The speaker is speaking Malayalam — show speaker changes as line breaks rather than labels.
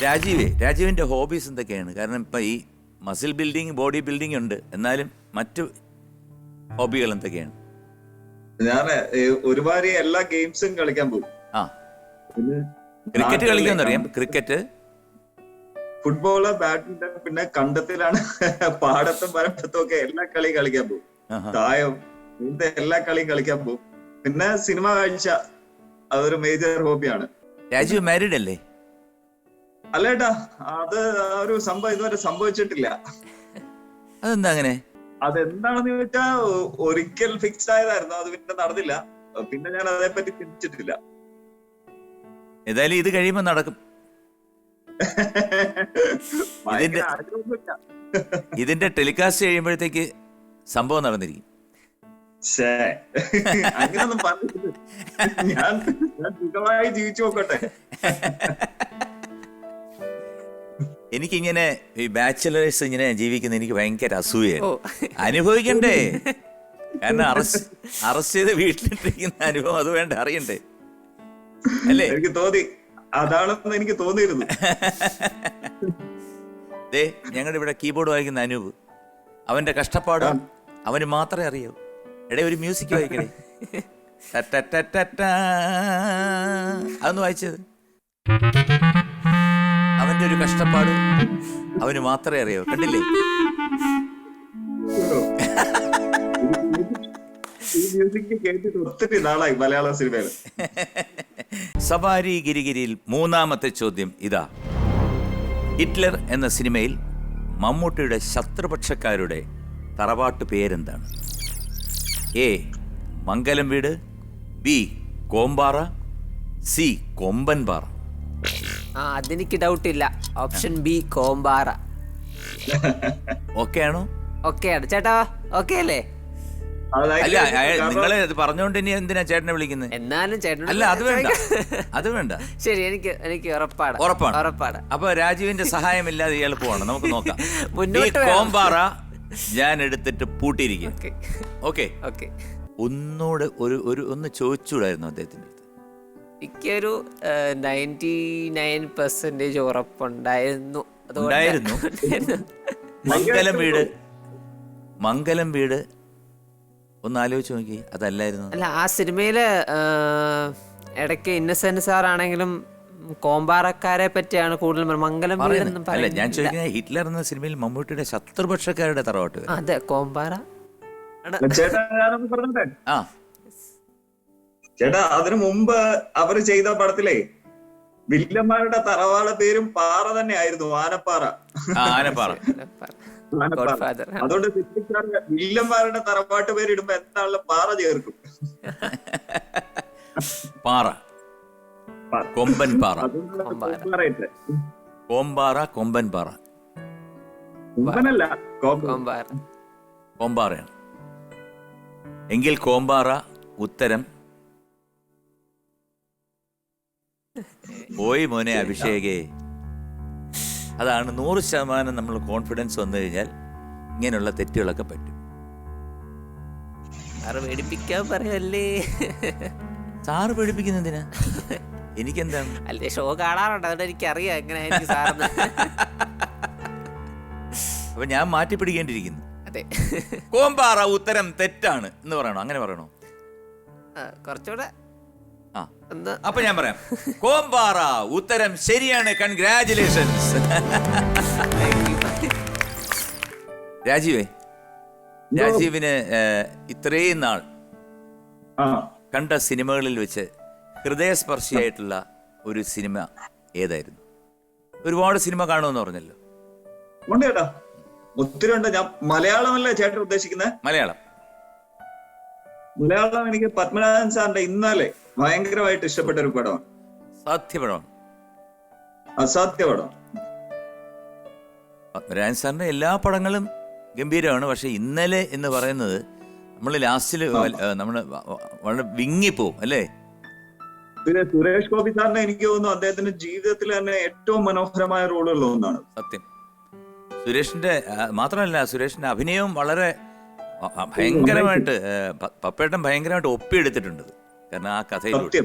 രാജീവിന്റെ ഹോബീസ് എന്തൊക്കെയാണ്? കാരണം ഇപ്പൊ ഈ മസിൽ ബിൽഡിംഗ്, ബോഡി ബിൽഡിംഗ് ഉണ്ട്, എന്നാലും മറ്റു ഹോബികൾ എന്തൊക്കെയാണ്?
ഞാൻ ഒരുപാട് എല്ലാ ഗെയിംസും കളിക്കാൻ പോകും.
ആ, ക്രിക്കറ്റ് കളിക്കാന്നറിയാം. ക്രിക്കറ്റ്,
ഫുട്ബോള്, ബാഡ്മിന്റൺ, പിന്നെ കണ്ടത്തിലാണ് പാടത്തും പരപ്പത്തും ഒക്കെ എല്ലാ കളിയും കളിക്കാൻ പോകും. തായം, ഇങ്ങനത്തെ എല്ലാ കളിയും കളിക്കാൻ പോകും. പിന്നെ സിനിമ കാഴ്ച, അതൊരു മേജർ ഹോബിയാണ്.
രാജീവ് മാരീഡ് അല്ലേ?
അല്ലേട്ടാ, അത് ഒരു സംഭവം ഇതുവരെ സംഭവിച്ചിട്ടില്ല.
അതെന്താ അങ്ങനെ?
അതെന്താണെന്ന് ചോദിച്ചാ ഒരിക്കൽ ഫിക്സ് ആയതായിരുന്നു, അത് പിന്നെ നടന്നില്ല. പിന്നെ ഞാൻ അതേപ്പറ്റി ചിന്തിച്ചിട്ടില്ല.
ഏതായാലും ഇത് കഴിയുമ്പോ നടക്കും. ഇതിന്റെ ടെലികാസ്റ്റ് കഴിയുമ്പോഴത്തേക്ക് സംഭവം നടന്നിരിക്കും.
അങ്ങനൊന്നും പറഞ്ഞില്ല. ഞാൻ സുഖമായി ജീവിച്ചു നോക്കട്ടെ.
എനിക്കിങ്ങനെ ഈ ബാച്ചിലേഴ്സ് ഇങ്ങനെ ജീവിക്കുന്ന എനിക്ക് ഭയങ്കര അസൂയാണ്. അനുഭവിക്കണ്ടേ? കാരണം അറസ്റ്റ് ചെയ്ത് വീട്ടിലിട്ടിരിക്കുന്ന അനുഭവം അത് വേണ്ട, അറിയണ്ടേ? അല്ലേ?
എനിക്ക് തോന്നി, അതാണെന്ന് എനിക്ക് തോന്നിയിരുന്നു.
ഞങ്ങളുടെ ഇവിടെ കീബോർഡ് വായിക്കുന്ന അനൂപ്, അവന്റെ കഷ്ടപ്പാട് അവന് മാത്രമേ അറിയൂ. എടേ ഒരു മ്യൂസിക് വായിക്കണേ, അതൊന്ന് വായിച്ചത്. അവന്റെ ഒരു കഷ്ടപ്പാട് അവന് മാത്രമേ അറിയൂ. കണ്ടില്ലേ?
ഒത്തിരി നാളായി മലയാള സിനിമയിൽ.
സവാരി ഗിരിഗിരിയിൽ മൂന്നാമത്തെ ചോദ്യം ഇതാ. ഹിറ്റ്ലർ എന്ന സിനിമയിൽ മമ്മൂട്ടിയുടെ ശത്രുപക്ഷക്കാരുടെ തറവാട്ട് പേരെന്താണ്? എ മംഗലം വീട്, ബി കോമ്പാറ, സി കൊമ്പൻപാറ.
അതെനിക്ക് ഡൗട്ടില്ല. Option B Kompara.
ഓക്കെ ആണോ?
ഓക്കെയാണ് ചേട്ടാ, ഓക്കെ അല്ലേ?
അല്ല, നിങ്ങളെ പറഞ്ഞോണ്ട് ഇനി എന്തിനാ ചേട്ടനെ വിളിക്കുന്നത്?
എന്നാലും ചേട്ടൻ
അല്ല, അത് വേണ്ട, അത് വേണ്ട.
ശരി, എനിക്ക് ഉറപ്പാണ്.
അപ്പൊ രാജീവിന്റെ സഹായമില്ലാതെ എളുപ്പമാണ്, നമുക്ക് നോക്കാം.
മുന്നോട്ട്
കോമ്പാറ ഞാൻ എടുത്തിട്ട് പൂട്ടിയിരിക്കും. ഓക്കെ, ഒന്നൂടെ ഒന്ന് ചോദിച്ചൂടായിരുന്നു അദ്ദേഹത്തിന്റെ അടുത്ത്?
എനിക്കൊരു 99% ഉറപ്പുണ്ടായിരുന്നു.
മംഗലം വീട് ഒന്ന് ആലോചിച്ച് നോക്കി, അതല്ലായിരുന്നു?
അല്ല, ആ സിനിമയില് ഇടയ്ക്ക് ഇന്നസെന്റ് സാർ ആണെങ്കിലും കോമ്പാറക്കാരെ പറ്റിയാണ് കൂടുതൽ മംഗലം വീടെന്നും
അല്ല, ഞാൻ ചോദിക്കുന്നത് ഹിറ്റ്ലർ എന്ന സിനിമയിൽ മമ്മൂട്ടിയുടെ ശത്രുപക്ഷക്കാരുടെ തറവാട്ട്.
അതെ, കോമ്പാറ.
ചേട്ടാ, അതിനു മുമ്പ് അവര് ചെയ്ത പടത്തിലെ വില്ലന്മാരുടെ തറവാട് പേരും പാറ തന്നെ ആയിരുന്നു, ആനപ്പാറ. അതുകൊണ്ട് വില്ലന്മാരുടെ തറവാട്ട് പേര് ഇടുമ്പോ എന്താണല്ലോ പാറ ചേർക്കും.
പാറ, കൊമ്പൻ പാറ, കോമ്പാറ, കൊമ്പൻ പാറ.
കൊമ്പനല്ല,
കോമ്പാറയാണ്. എങ്കിൽ കോമ്പാറ ഉത്തരം. പോയി മോനെ അഭിഷേകേ. അതാണ് 100% നമ്മൾ കോൺഫിഡൻസ് വന്നു കഴിഞ്ഞാൽ ഇങ്ങനെയുള്ള തെറ്റുകളൊക്കെ പറ്റും.
സാറ് പേടിപ്പിക്കാൻ പറയല്ലേ?
സാറ് പേടിപ്പിക്കുന്നതിനാ? എനിക്കെന്താണ്?
അല്ലേ, ഷോ കാണാറുണ്ട്, അതുകൊണ്ട് എനിക്കറിയാം എങ്ങനെയായിരിക്കും സാറിന്.
അപ്പൊ ഞാൻ മാറ്റി പിടിക്കേണ്ടിയിരിക്കുന്നു.
അതെ,
കോമ്പാറ ഉത്തരം തെറ്റാണ് എന്ന് പറയണോ? അങ്ങനെ പറയണോ?
കുറച്ചുകൂടെ.
അപ്പൊ ഞാൻ പറയാം, കോമ്പാറ ഉത്തരം ശരിയാണ്. കൺഗ്രാറ്റുലേഷൻസ്. രാജീവിന് ഇത്രയും നാൾ കണ്ട സിനിമകളിൽ വെച്ച് ഹൃദയസ്പർശിയായിട്ടുള്ള ഒരു സിനിമ ഏതായിരുന്നു? ഒരുപാട് സിനിമ കാണുമെന്ന് പറഞ്ഞല്ലോ.
ഒത്തിരി ഉണ്ട്. ഞാൻ മലയാളമല്ലേ ചേട്ടൻ ഉദ്ദേശിക്കുന്നത്?
മലയാളം
എനിക്ക് പത്മനാഭൻ സാറിന്റെ ഇന്നലെ ഭയങ്കരമായിട്ട് ഇഷ്ടപ്പെട്ട ഒരു പടമാണ്. അസാധ്യ പടം.
പത്മനാഭൻ സാറിന്റെ എല്ലാ പടങ്ങളും ഗംഭീരമാണ്. പക്ഷെ ഇന്നലെ എന്ന് പറയുന്നത് നമ്മൾ ലാസ്റ്റില് നമ്മള് വളരെ വിങ്ങിപ്പോവും അല്ലേ?
പിന്നെ സുരേഷ് ഗോപി സാറിനെ എനിക്ക് തോന്നുന്നു അദ്ദേഹത്തിന്റെ ജീവിതത്തിൽ തന്നെ ഏറ്റവും മനോഹരമായ റോളുള്ള ഒന്നാണ്.
സത്യം. സുരേഷിന്റെ മാത്രമല്ല, സുരേഷിന്റെ അഭിനയവും വളരെ ഭയങ്കരമായിട്ട് പപ്പേട്ടൻ ഭയങ്കരമായിട്ട് ഒപ്പിയെടുത്തിട്ടുണ്ട്. കാരണം ആ കഥയിലൂടെ